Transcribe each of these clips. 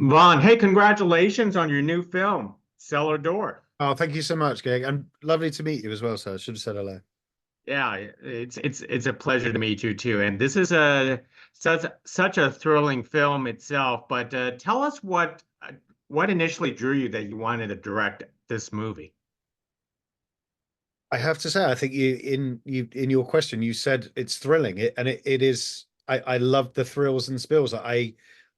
Vaughn, hey, congratulations on your new film, Cellar Door. Oh, thank you so much, Greg, and lovely to meet you as well, sir. I should have said hello. Yeah, it's a pleasure to meet you too. And this is a such a thrilling film itself. But tell us what initially drew you that you wanted to direct this movie. I have to say, I think in your question, you said it's thrilling, it is. I love the thrills and spills.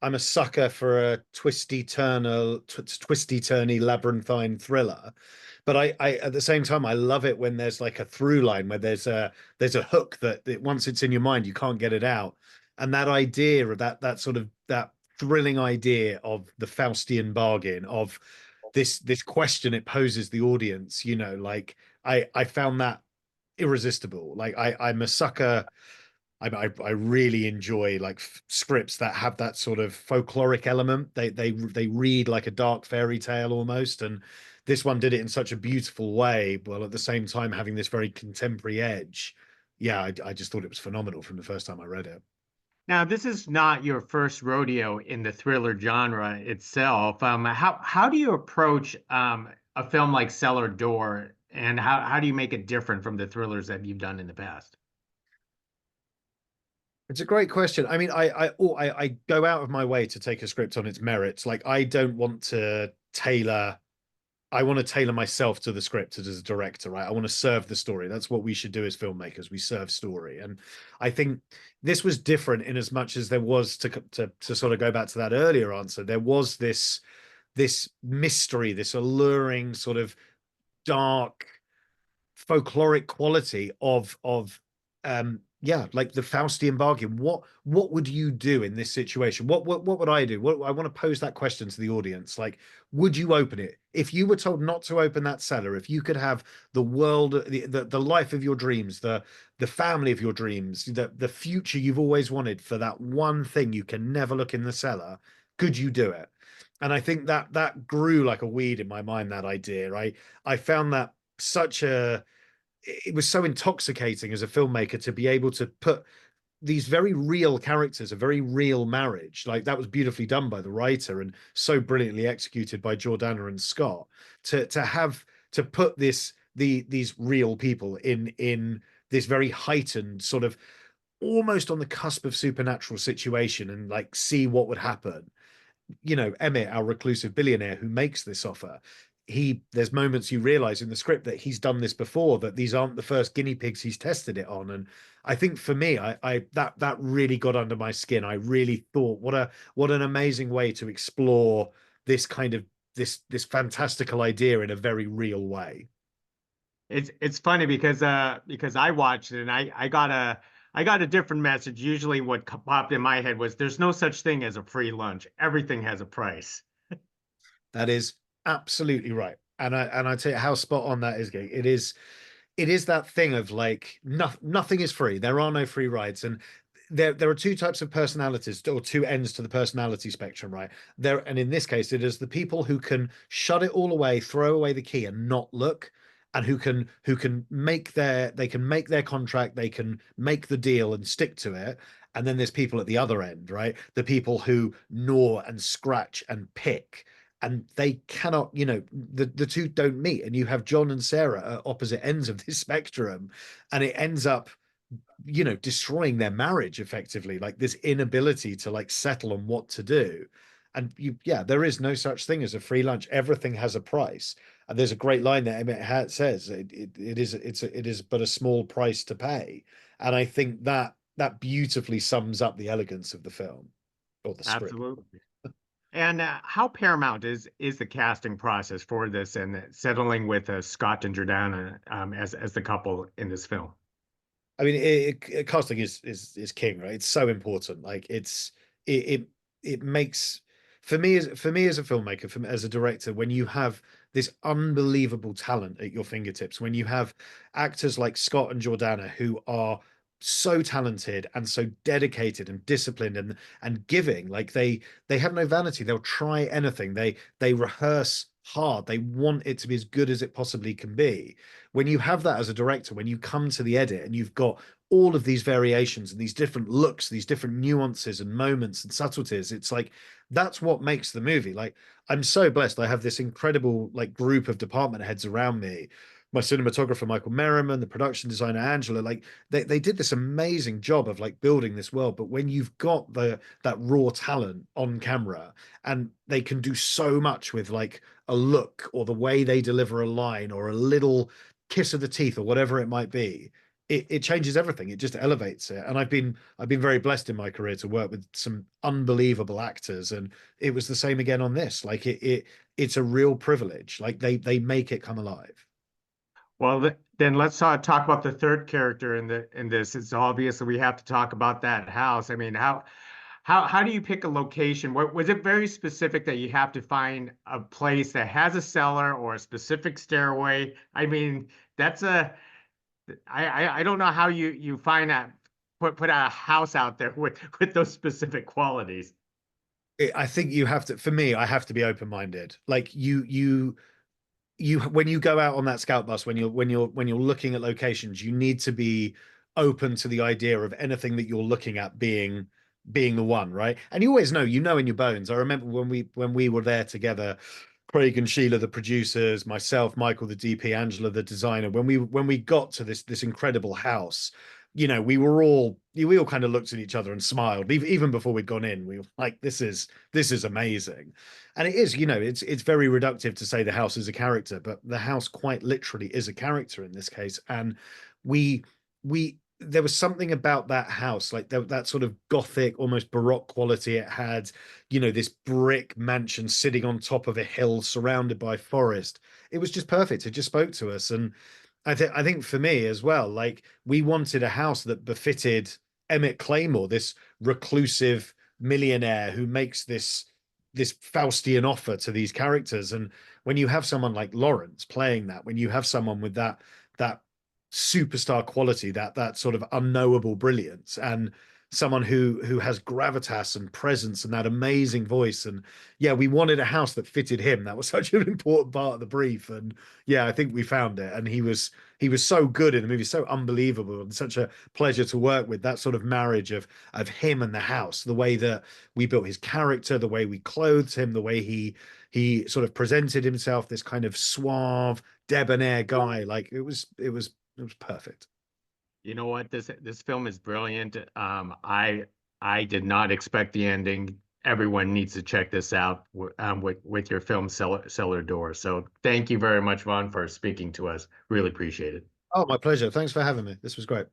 I'm a sucker for a twisty turny labyrinthine thriller, but I at the same time I love it when there's like a through line where there's a hook that once it's in your mind you can't get it out, and that idea of that thrilling idea of the Faustian bargain of this question it poses the audience, like I found that irresistible. Like I'm a sucker. I really enjoy like scripts that have that sort of folkloric element. They read like a dark fairy tale almost, and this one did it in such a beautiful way, while at the same time having this very contemporary edge. Yeah, I just thought it was phenomenal from the first time I read it. Now, this is not your first rodeo in the thriller genre itself. How do you approach a film like Cellar Door, and how do you make it different from the thrillers that you've done in the past? It's a great question. I mean, I go out of my way to take a script on its merits. Like, I don't want to tailor I want to tailor myself to the script as a director, right? I want to serve the story. That's what we should do as filmmakers. We serve story. And I think this was different in as much as there was to sort of go back to that earlier answer. There was this mystery, this alluring sort of dark folkloric quality of yeah, like the Faustian bargain. What would you do in this situation? What would I do? What I want to pose that question to the audience. Like, would you open it? If you were told not to open that cellar, if you could have the world, the life of your dreams, the family of your dreams, the future you've always wanted for that one thing you can never look in the cellar, could you do it? And I think that grew like a weed in my mind, that idea. I found that such a it was so intoxicating as a filmmaker to be able to put these very real characters, a very real marriage. Like, that was beautifully done by the writer and so brilliantly executed by Jordana and Scott, to have to put these real people in this very heightened sort of almost on the cusp of supernatural situation, and like see what would happen. Emmett, our reclusive billionaire who makes this offer, there's moments you realize in the script that he's done this before, that these aren't the first guinea pigs he's tested it on. And I think for me, I that really got under my skin. I really thought, what an amazing way to explore this kind of this fantastical idea in a very real way. It's funny because I watched it and I got a different message. Usually what popped in my head was there's no such thing as a free lunch. Everything has a price. That is absolutely right. And I tell you how spot on that is, Gig. It is that thing of like, nothing is free. There are no free rides. And there are two types of personalities, or two ends to the personality spectrum, right? And in this case, it is the people who can shut it all away, throw away the key and not look, and who can make their contract, they can make the deal and stick to it. And then there's people at the other end, right? The people who gnaw and scratch and pick, and they cannot, the two don't meet. And you have John and Sarah at opposite ends of this spectrum, and it ends up, destroying their marriage effectively, like this inability to like settle on what to do. And yeah, there is no such thing as a free lunch. Everything has a price. And there's a great line that Emmett says, it is but a small price to pay. And I think that beautifully sums up the elegance of the film, or the script. Absolutely. And how paramount is the casting process for this and settling with Scott and Jordana as the couple in this film? I mean, casting is king, right? It's so important. Like, it it makes, for me as a filmmaker, as a director, when you have this unbelievable talent at your fingertips, when you have actors like Scott and Jordana who are so talented and so dedicated and disciplined and giving, like they have no vanity. They'll try anything. They rehearse hard. They want it to be as good as it possibly can be. When you have that as a director, when you come to the edit and you've got all of these variations and these different looks, these different nuances and moments and subtleties, it's like that's what makes the movie. Like I'm so blessed. I have this incredible like group of department heads around me. My cinematographer Michael Merriman, the production designer Angela, like they did this amazing job of like building this world. But when you've got that raw talent on camera and they can do so much with like a look or the way they deliver a line or a little kiss of the teeth or whatever it might be, it changes everything. It just elevates it. And I've been very blessed in my career to work with some unbelievable actors, and it was the same again on this. Like it's a real privilege. Like they make it come alive. Well, then let's talk about the third character in this. It's obvious that we have to talk about that house. I mean, how do you pick a location? Was it very specific that you have to find a place that has a cellar or a specific stairway? I mean, that's a I don't know how you find that put a house out there with those specific qualities. I think you have to. For me, I have to be open-minded. Like you when you go out on that scout bus, when you're looking at locations, you need to be open to the idea of anything that you're looking at being the one, right? And you always know, you know in your bones. I remember when we were there together, Craig and Sheila, the producers, myself, Michael, the DP, Angela, the designer, when we got to this incredible house, we all kind of looked at each other and smiled. Even before we'd gone in, we were like, this is amazing. And it is, it's very reductive to say the house is a character, but the house quite literally is a character in this case. And we we there was something about that house, like that sort of gothic, almost baroque quality it had, this brick mansion sitting on top of a hill surrounded by forest. It was just perfect. It just spoke to us. And I think for me as well, like we wanted a house that befitted Emmett Claymore, this reclusive millionaire who makes this Faustian offer to these characters. And when you have someone like Lawrence playing that, when you have someone with that superstar quality, that sort of unknowable brilliance, and someone who has gravitas and presence and that amazing voice. And yeah, we wanted a house that fitted him. That was such an important part of the brief. And yeah, I think we found it. And he was so good in the movie, so unbelievable, and such a pleasure to work with. That sort of marriage of him and the house, the way that we built his character, the way we clothed him, the way he sort of presented himself, this kind of suave, debonair guy. Like it was perfect. You know what? This film is brilliant. I did not expect the ending. Everyone needs to check this out with your film Cellar Door. So thank you very much, Vaughn, for speaking to us. Really appreciate it. Oh, my pleasure. Thanks for having me. This was great.